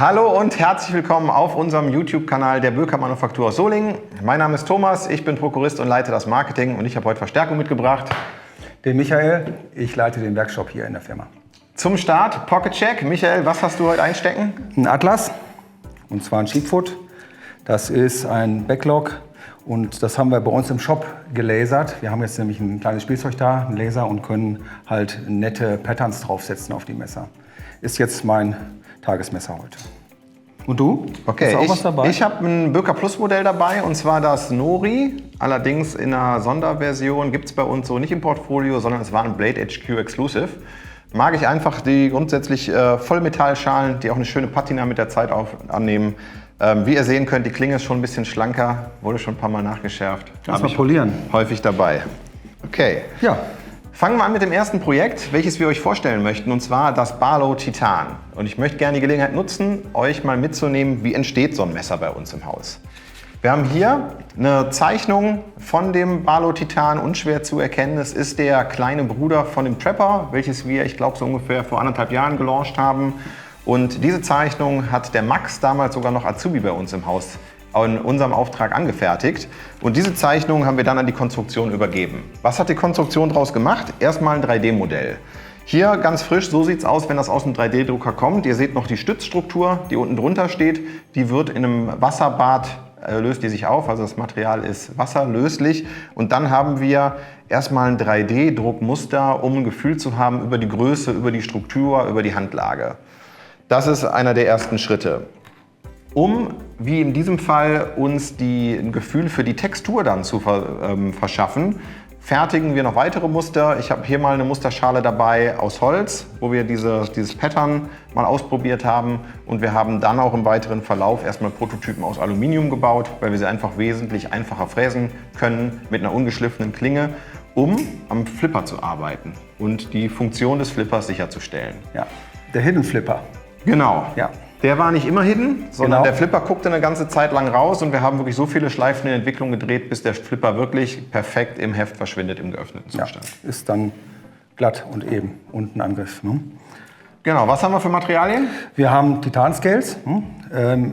Hallo und herzlich willkommen auf unserem YouTube-Kanal der Böker Manufaktur aus Solingen. Mein Name ist Thomas, ich bin Prokurist und leite das Marketing und ich habe heute Verstärkung mitgebracht. Den Michael, ich leite den Werkshop hier in der Firma. Zum Start Pocket Check. Michael, was hast du heute einstecken? Ein Atlas, und zwar ein Sheepfoot. Das ist ein Backlog und das haben wir bei uns im Shop gelasert. Wir haben jetzt nämlich ein kleines Spielzeug da, einen Laser, und können halt nette Patterns draufsetzen auf die Messer. Ist jetzt mein Tagesmesser heute. Und du? Okay, hast du auch was dabei? Ich habe ein Böker Plus Modell dabei, und zwar das Nori. Allerdings in einer Sonderversion, gibt es bei uns so nicht im Portfolio, sondern es war ein Blade HQ Exclusive. Mag ich einfach die grundsätzlich Vollmetallschalen, die auch eine schöne Patina mit der Zeit annehmen. Wie ihr sehen könnt, die Klinge ist schon ein bisschen schlanker, wurde schon ein paar Mal nachgeschärft. Lass mal polieren. Häufig dabei. Okay. Ja. Fangen wir an mit dem ersten Projekt, welches wir euch vorstellen möchten, und zwar das Barlow Titan. Und ich möchte gerne die Gelegenheit nutzen, euch mal mitzunehmen, wie entsteht so ein Messer bei uns im Haus. Wir haben hier eine Zeichnung von dem Barlow Titan, unschwer zu erkennen. Es ist der kleine Bruder von dem Trapper, welches wir, ich glaube, so ungefähr vor 1,5 Jahren gelauncht haben. Und diese Zeichnung hat der Max, damals sogar noch Azubi bei uns im Haus, in unserem Auftrag angefertigt. Und diese Zeichnung haben wir dann an die Konstruktion übergeben. Was hat die Konstruktion daraus gemacht? Erstmal ein 3D-Modell. Hier ganz frisch, so sieht es aus, wenn das aus dem 3D-Drucker kommt. Ihr seht noch die Stützstruktur, die unten drunter steht. Die wird in einem Wasserbad, löst die sich auf, also das Material ist wasserlöslich. Und dann haben wir erstmal ein 3D-Druckmuster, um ein Gefühl zu haben über die Größe, über die Struktur, über die Handlage. Das ist einer der ersten Schritte. Um, wie in diesem Fall, uns ein Gefühl für die Textur dann zu verschaffen, fertigen wir noch weitere Muster. Ich habe hier mal eine Musterschale dabei aus Holz, wo wir dieses Pattern mal ausprobiert haben. Und wir haben dann auch im weiteren Verlauf erstmal Prototypen aus Aluminium gebaut, weil wir sie einfach wesentlich einfacher fräsen können mit einer ungeschliffenen Klinge, um am Flipper zu arbeiten und die Funktion des Flippers sicherzustellen. Ja, der Hidden Flipper. Genau. Ja. Der war nicht immer hidden, sondern Genau. Der Flipper guckte eine ganze Zeit lang raus, und wir haben wirklich so viele Schleifen in Entwicklung gedreht, bis der Flipper wirklich perfekt im Heft verschwindet im geöffneten Zustand. Ja, ist dann glatt und eben unten Angriff. Ne? Genau, was haben wir für Materialien? Wir haben Titan-Scales,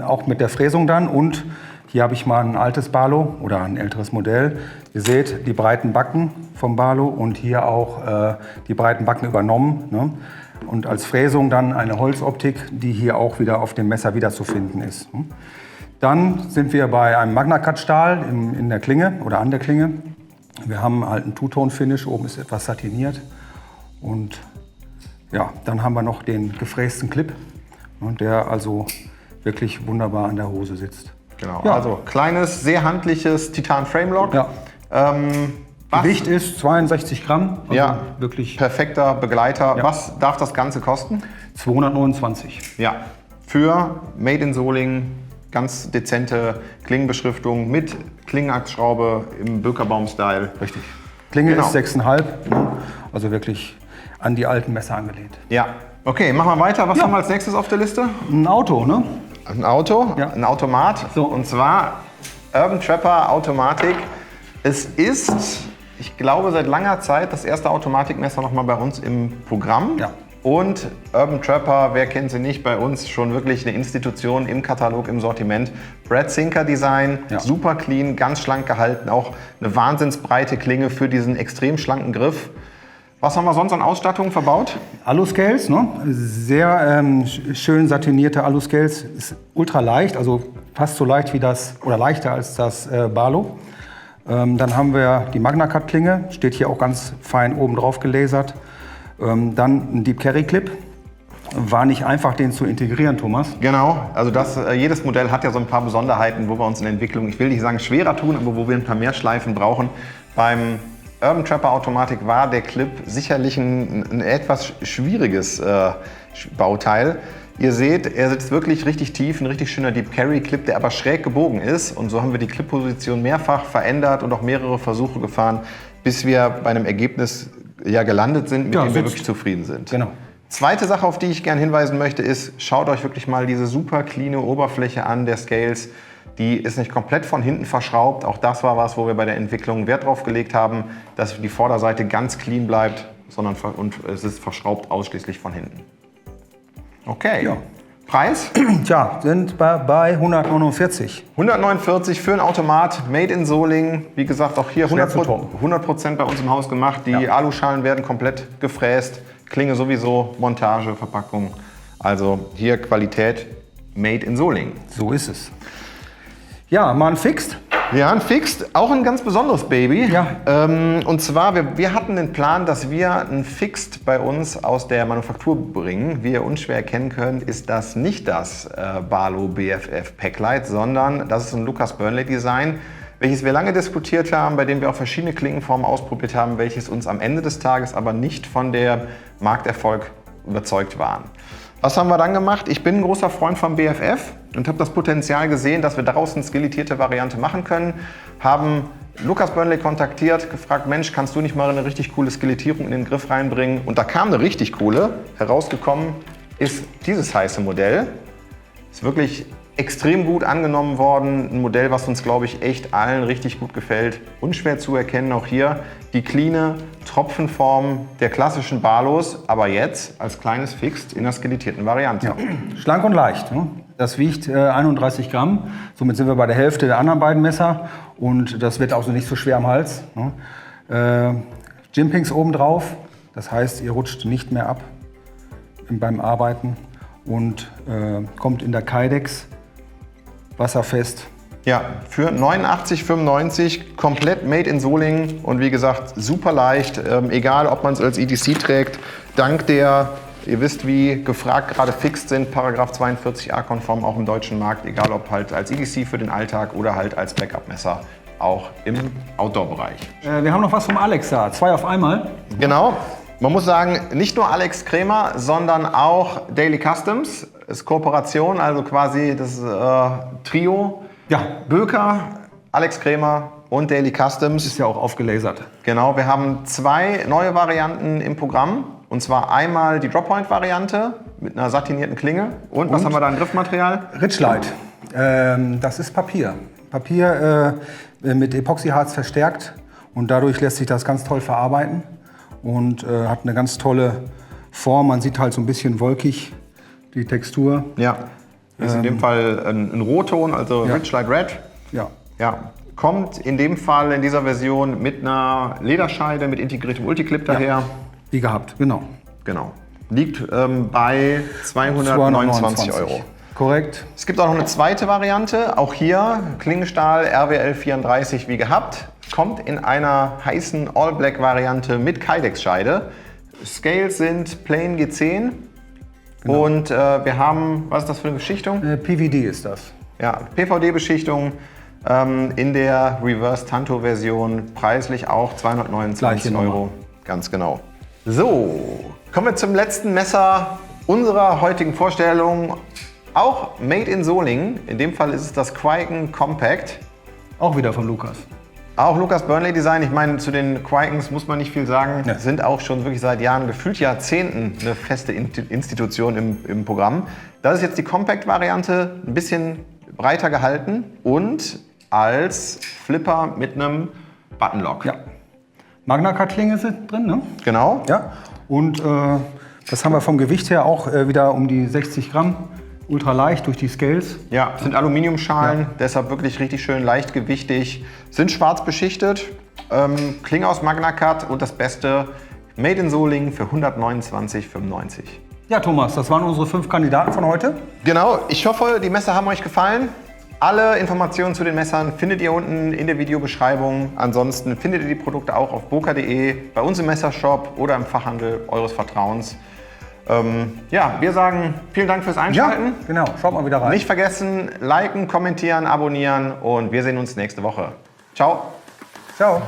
auch mit der Fräsung dann. Und hier habe ich mal ein altes Barlow oder ein älteres Modell. Ihr seht die breiten Backen vom Barlow und hier auch die breiten Backen übernommen. Ne? Und als Fräsung dann eine Holzoptik, die hier auch wieder auf dem Messer wiederzufinden ist. Dann sind wir bei einem Magna-Cut-Stahl in der Klinge oder an der Klinge. Wir haben halt einen Two-Tone-Finish, oben ist etwas satiniert. Und ja, dann haben wir noch den gefrästen Clip, der also wirklich wunderbar an der Hose sitzt. Genau, Ja. also kleines, sehr handliches Titan-Framelock. Ja. Gewicht ist 62 Gramm, also ja, wirklich perfekter Begleiter. Ja. Was darf das Ganze kosten? 229. Ja, für Made in Solingen ganz dezente Klingenbeschriftung mit Klingenachsschraube im Bökerbaum-Style. Richtig. Klinge Genau. ist 6,5, also wirklich an die alten Messer angelehnt. Ja, okay, machen wir weiter. Was Ja. haben wir als nächstes auf der Liste? Ein Auto, ne? Ein Auto, Ja. ein Automat, So. und zwar Urban Trapper Automatik. Es ist, ich glaube, seit langer Zeit das erste Automatikmesser nochmal bei uns im Programm. Ja. Und Urban Trapper, wer kennt sie nicht, bei uns schon wirklich eine Institution im Katalog, im Sortiment. Brad Sinker Design, Ja. super clean, ganz schlank gehalten, auch eine wahnsinnsbreite Klinge für diesen extrem schlanken Griff. Was haben wir sonst an Ausstattung verbaut? Aluscales, ne? Sehr schön satinierte Aluscales. Ist ultra leicht, also fast so leicht wie das, oder leichter als das Barlow. Dann haben wir die Magna-Cut-Klinge, steht hier auch ganz fein oben drauf gelasert. Dann ein Deep Carry Clip. War nicht einfach, den zu integrieren, Thomas. Genau, also jedes Modell hat ja so ein paar Besonderheiten, wo wir uns in der Entwicklung, ich will nicht sagen schwerer tun, aber wo wir ein paar mehr Schleifen brauchen. Beim Urban Trapper Automatik war der Clip sicherlich ein etwas schwieriges Bauteil. Ihr seht, er sitzt wirklich richtig tief, ein richtig schöner Deep Carry Clip, der aber schräg gebogen ist. Und so haben wir die Clip-Position mehrfach verändert und auch mehrere Versuche gefahren, bis wir bei einem Ergebnis gelandet sind, mit dem wir wirklich zufrieden sind. Genau. Zweite Sache, auf die ich gerne hinweisen möchte, ist, schaut euch wirklich mal diese super cleane Oberfläche an der Scales. Die ist nicht komplett von hinten verschraubt. Auch das war was, wo wir bei der Entwicklung Wert drauf gelegt haben, dass die Vorderseite ganz clean bleibt, und es ist verschraubt ausschließlich von hinten. Okay. Ja. Preis? Tja, sind bei 149. 149 für ein Automat, made in Solingen. Wie gesagt, auch hier Schwer zu toppen. 100% bei uns im Haus gemacht. Die Aluschalen werden komplett gefräst. Klinge sowieso, Montage, Verpackung. Also hier Qualität, made in Solingen. So ist es. Ja, mal ein Fixed. Ja, ein Fixed, auch ein ganz besonderes Baby. Ja. Und zwar, wir hatten den Plan, dass wir ein Fixed bei uns aus der Manufaktur bringen. Wie ihr unschwer erkennen könnt, ist das nicht das Barlow BFF Packlight, sondern das ist ein Lucas Burnley Design, welches wir lange diskutiert haben, bei dem wir auch verschiedene Klingenformen ausprobiert haben, welches uns am Ende des Tages aber nicht von der Markterfolg überzeugt waren. Was haben wir dann gemacht? Ich bin ein großer Freund vom BFF und habe das Potenzial gesehen, dass wir daraus eine skelettierte Variante machen können. Haben Lucas Burnley kontaktiert, gefragt, Mensch, kannst du nicht mal eine richtig coole Skelettierung in den Griff reinbringen? Und da kam eine richtig coole. Herausgekommen ist dieses heiße Modell. Ist wirklich extrem gut angenommen worden. Ein Modell, was uns, glaube ich, echt allen richtig gut gefällt. Unschwer zu erkennen auch hier die cleane Tropfenform der klassischen Barlows, aber jetzt als kleines Fixed in der skelettierten Variante. Ja. Schlank und leicht. Ne? Das wiegt 31 Gramm. Somit sind wir bei der Hälfte der anderen beiden Messer. Und das wird also nicht so schwer am Hals. Ne? Jimpings oben drauf. Das heißt, ihr rutscht nicht mehr ab beim Arbeiten. Und kommt in der Kydex wasserfest. Ja, für 89,95 komplett made in Solingen und wie gesagt, super leicht, egal ob man es als EDC trägt, dank der, ihr wisst wie gefragt gerade fixed sind, Paragraph 42a konform auch im deutschen Markt, egal ob halt als EDC für den Alltag oder halt als Backup-Messer, auch im Outdoor-Bereich. Wir haben noch was vom Alex da, 2 auf einmal. Genau. Man muss sagen, nicht nur Alex Krämer, sondern auch Daily Customs. Ist Kooperation, also quasi das Trio. Ja. Böker, Alex Krämer und Daily Customs. Ist ja auch aufgelasert. Genau, wir haben 2 neue Varianten im Programm. Und zwar einmal die Droppoint-Variante mit einer satinierten Klinge. Und was haben wir da an Griffmaterial? Richlight. Das ist Papier. Papier mit Epoxyharz verstärkt. Und dadurch lässt sich das ganz toll verarbeiten. Und hat eine ganz tolle Form. Man sieht halt so ein bisschen wolkig die Textur. Ja, ist in dem Fall ein Rotton, also Ja. Richlight Red. Ja. Ja, kommt in dem Fall in dieser Version mit einer Lederscheide mit integriertem Ulticlip daher. Wie gehabt, genau. Genau. Liegt bei 229 €. Korrekt. Es gibt auch noch eine zweite Variante, auch hier Klingenstahl RWL 34 wie gehabt. Kommt in einer heißen All-Black-Variante mit Kydex-Scheide. Scales sind Plain G10. Genau. Und wir haben, was ist das für eine Beschichtung? PVD ist das. Ja, PVD-Beschichtung in der Reverse Tanto-Version. Preislich auch 229 €. Ganz genau. So, kommen wir zum letzten Messer unserer heutigen Vorstellung. Auch made in Solingen. In dem Fall ist es das Kwaiken Compact. Auch wieder von Lucas. Auch Lucas Burnley Design. Ich meine, zu den Kwaikens muss man nicht viel sagen. Ja. Sind auch schon wirklich seit Jahren, gefühlt Jahrzehnten, eine feste Institution im Programm. Das ist jetzt die Compact-Variante, ein bisschen breiter gehalten und als Flipper mit einem Buttonlock. Ja. Magna-Cut-Klinge sind drin, ne? Genau. Ja. Und das haben wir vom Gewicht her auch wieder um die 60 Gramm. Ultra leicht durch die Scales. Ja, sind Aluminiumschalen, deshalb wirklich richtig schön leichtgewichtig. Sind schwarz beschichtet, Klinge aus Magna-Cut und das Beste, made in Solingen für 129,95 €. Ja, Thomas, das waren unsere 5 Kandidaten von heute. Genau, ich hoffe, die Messer haben euch gefallen. Alle Informationen zu den Messern findet ihr unten in der Videobeschreibung. Ansonsten findet ihr die Produkte auch auf boka.de, bei uns im Messershop oder im Fachhandel eures Vertrauens. Ja, wir sagen vielen Dank fürs Einschalten. Ja, genau. Schaut mal wieder rein. Nicht vergessen, liken, kommentieren, abonnieren und wir sehen uns nächste Woche. Ciao. Ciao.